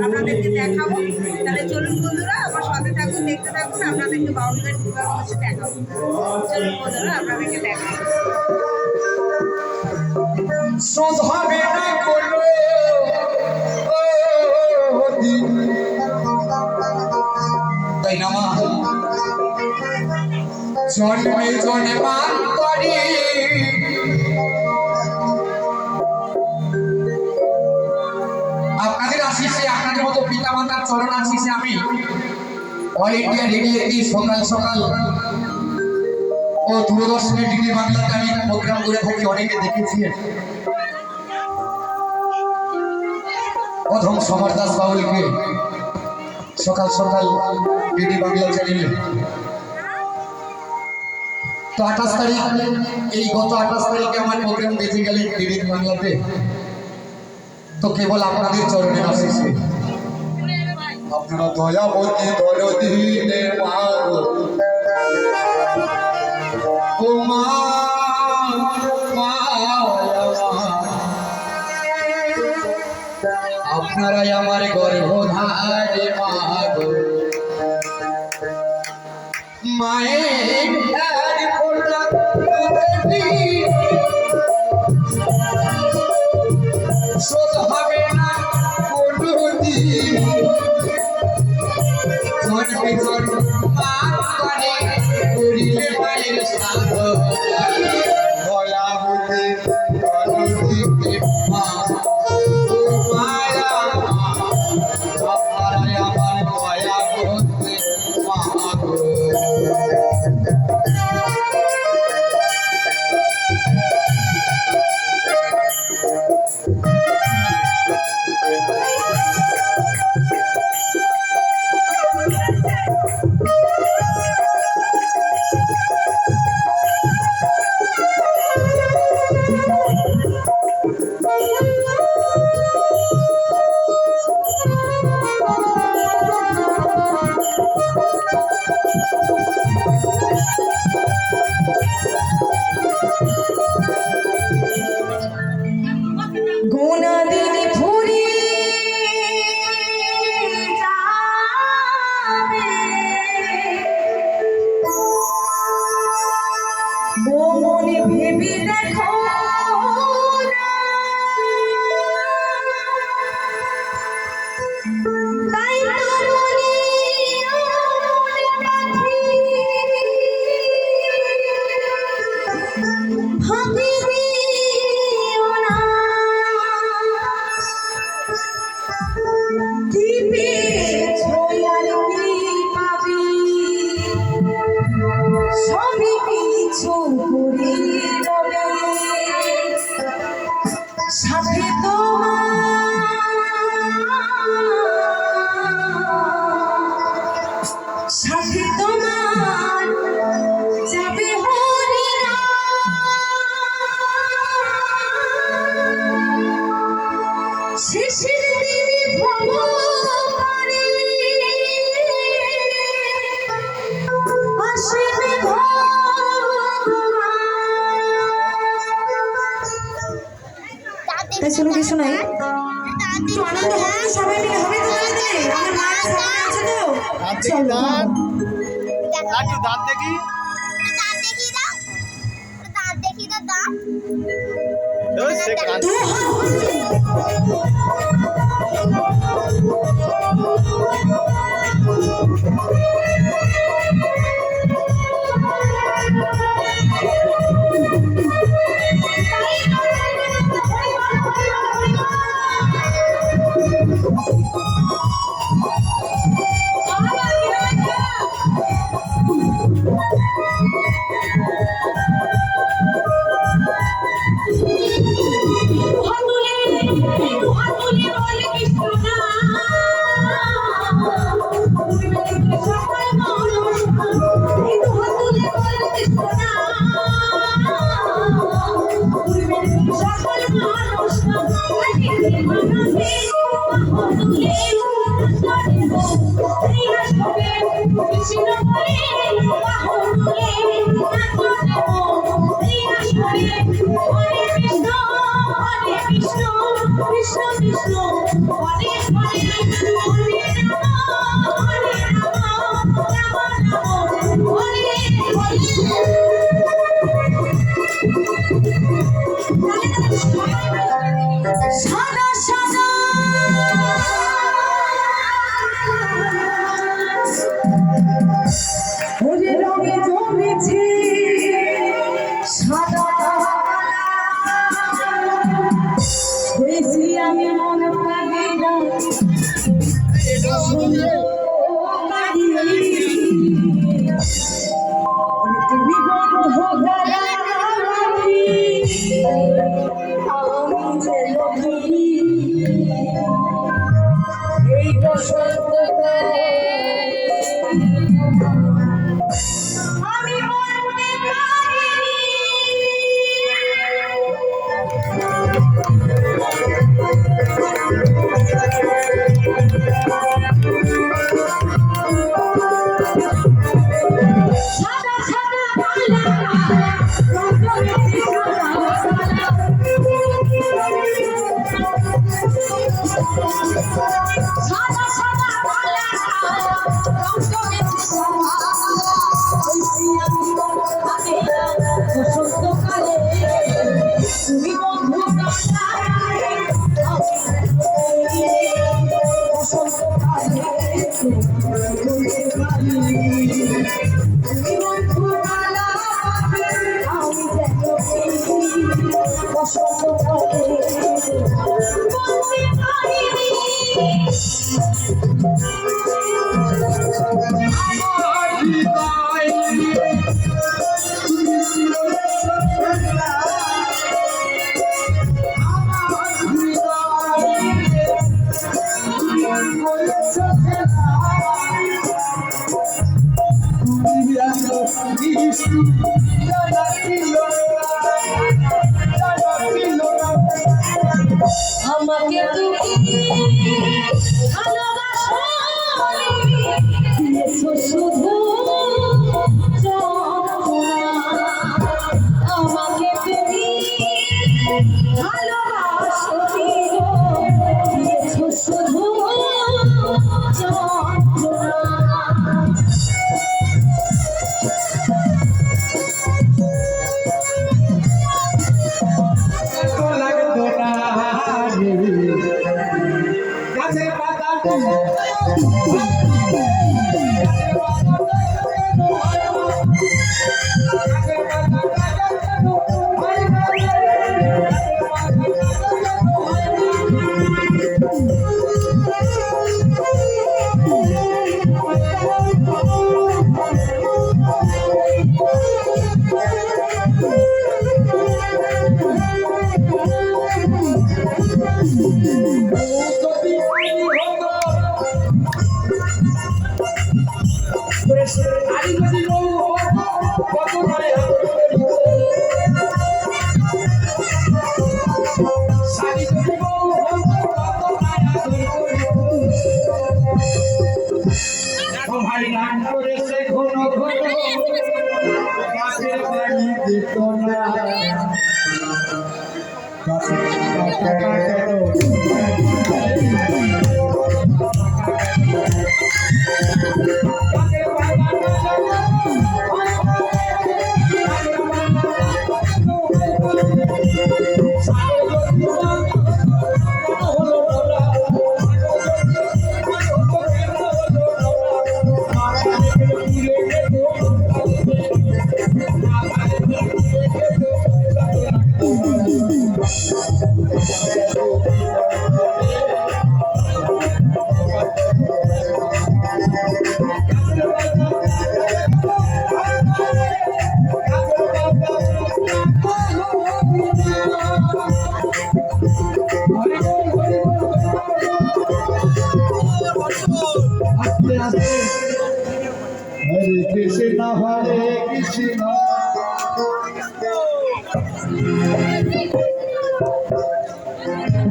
আপনাদেরকে দেখাবো। তাহলে চলুন বন্ধুরা, আমার সাথে থাকুন, দেখতে থাকুন, আপনাদেরকে বাউল গান কীভাবে হচ্ছে দেখাবো। চলুন বন্ধুরা, আপনাদেরকে দেখাবো। শোধাবে না কোনো তাই না মা, জন্মে জন্মান্তরে আপনাদের আশিসে, আপনাদের মতো পিতা মাতার চরণ আশিসে আমি অল ইন্ডিয়া রেডিওতে সকাল সকাল ও দূরদর্শনের ডিডি বাংলাতে আমি প্রোগ্রাম করে থাকি, অনেকে দেখেছি। অধম সমর দাস বাউলকে সকাল সকাল ডিডি বাংলা চ্যানেলে তো 28 তারিখ, এই গত 28 তারিখে আমার প্রোগ্রাম বেঁচে গেলে ডিডি বাংলাতে। তো কেবল আপনাদের চরণের আশিসে, আপনারা দয়াবতী দরদিনে মাগো ও মা, আপনারাই আমার গর্ভধারে মাগো, মায়ের শোধ হবে না কোনো দিন, জন্মে জন্মান্তরে করিলে মায়ের সাধন, দয়াবতী দরদিনে মা ও মায়া, আপনারাই আমার দয়াবতী মা গো। চলো কি শোনাই, একটু আনন্দ হবে তো, সবাই মিলে হবে তো, আমার মায়ের সামনে আছে তো। চলো দাঁত দেখি, হাতুলে বলে কৃষ্ণ না কৃষ্ণ হরে হরে হরে রাম হরে সাদা সাদা ওরে রঙে জমেছে সাদা হয়েছি আমি মন পাগিনা তুমি বন্ধ এই বসন্তকালে আমি বলতে পারিনি সাদা সাদা কালা রঙে সাদা সাদা কালা রঙে বসন্তকালে তুমি বন্ধু বসন্তকালে তুমি বন্ধু আমি বসন্তকালে বলতে পারিনি আমাকে তুমি ভালোবাসো দিয়েছো শুধু যন্ত্রণা আমাকে তুমি ভালোবাসো দিয়েছো শুধু যন্ত্রণা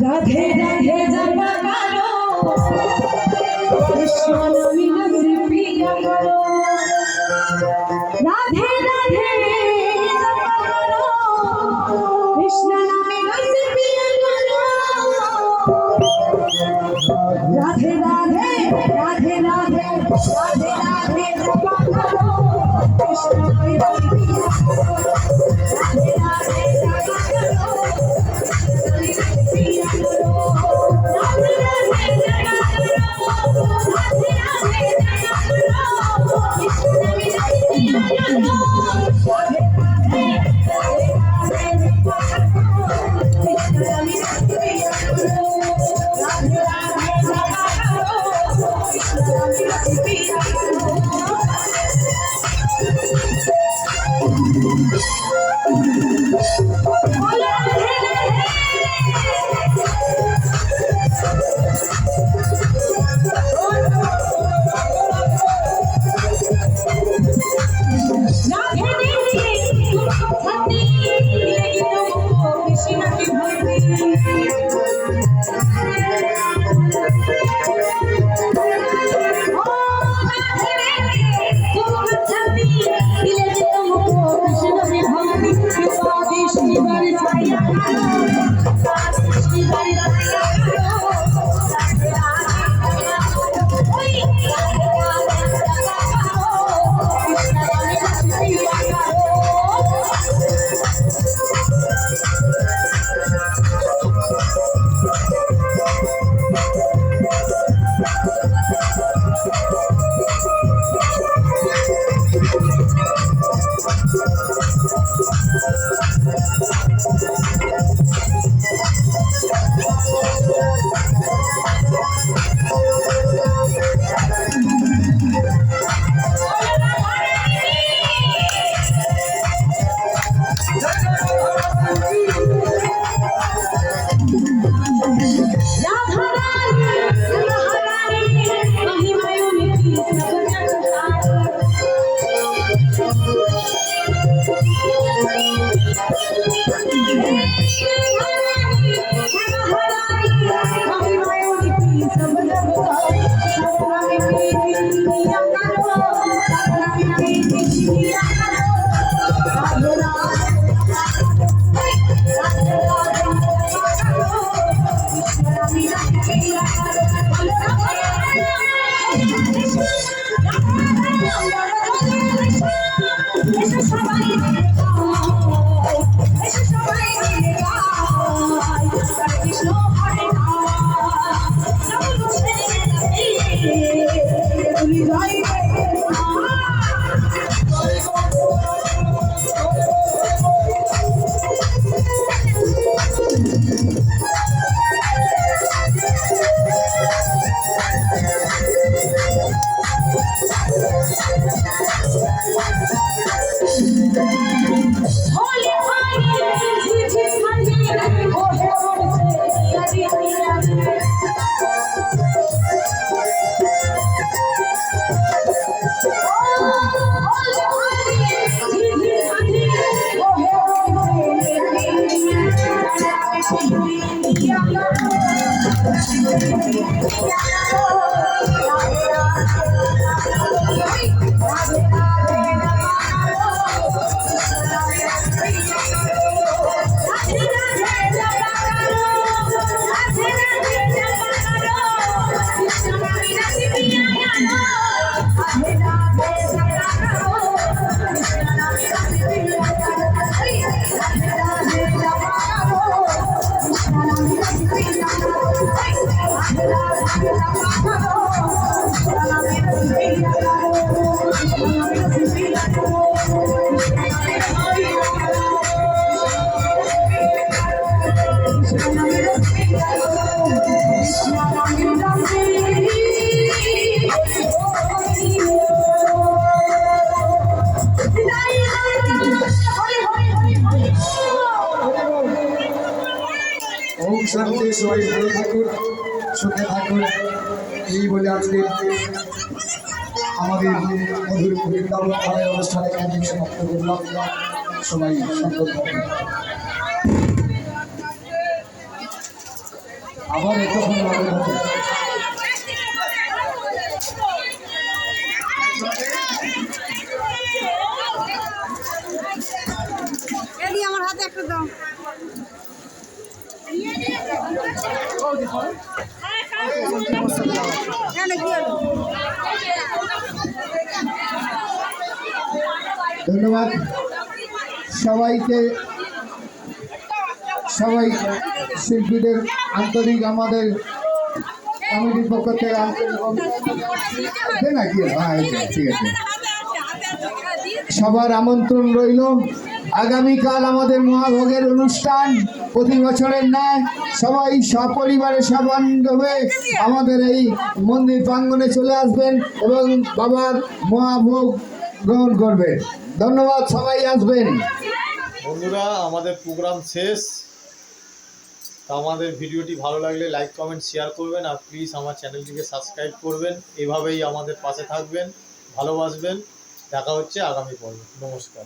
রাধে রাধে জপা করো কৃষ্ণ নামে প্রিয়া করো রাধে রাধে জপা করো কৃষ্ণ নামে প্রিয়া করো ওম শান্তি, সবাই ভালো থাকুন, সুখে থাকুন, এই বলে আজকে আমাদের মধুর বৃন্দাবন খেলার অনুষ্ঠানে এখানে সমাপ্ত করলাম। সবাই সুন্দর থাকুন। আবার এতক্ষণ লাগে থাকে আমার হাতে একটা দাও। কেন কি হলো? ধন্যবাদ সবাইকে, সবাই শিল্পীদের আন্তরিক, আমাদের কমিটির পক্ষ থেকে আন্তরিক নাকি ঠিক আছে, সবার আমন্ত্রণ রইল। আগামীকাল আমাদের মহাভোগের অনুষ্ঠান, প্রতি বছরের ন্যায় সবাই সপরিবারে সবান্ধবে আমাদের এই মন্দির প্রাঙ্গণে চলে আসবেন এবং বাবার মহাভোগ গ্রহণ করবেন। ধন্যবাদ, সবাই আসবেন। বন্ধুরা, আমাদের প্রোগ্রাম শেষ। তো আমাদের ভিডিওটি ভালো লাগলে লাইক কমেন্ট শেয়ার করবেন, আর প্লিজ আমার চ্যানেলটিকে সাবস্ক্রাইব করবেন। এভাবেই আমাদের পাশে থাকবেন, ভালোবাসবেন। দেখা হচ্ছে আগামী পর্বে। নমস্কার।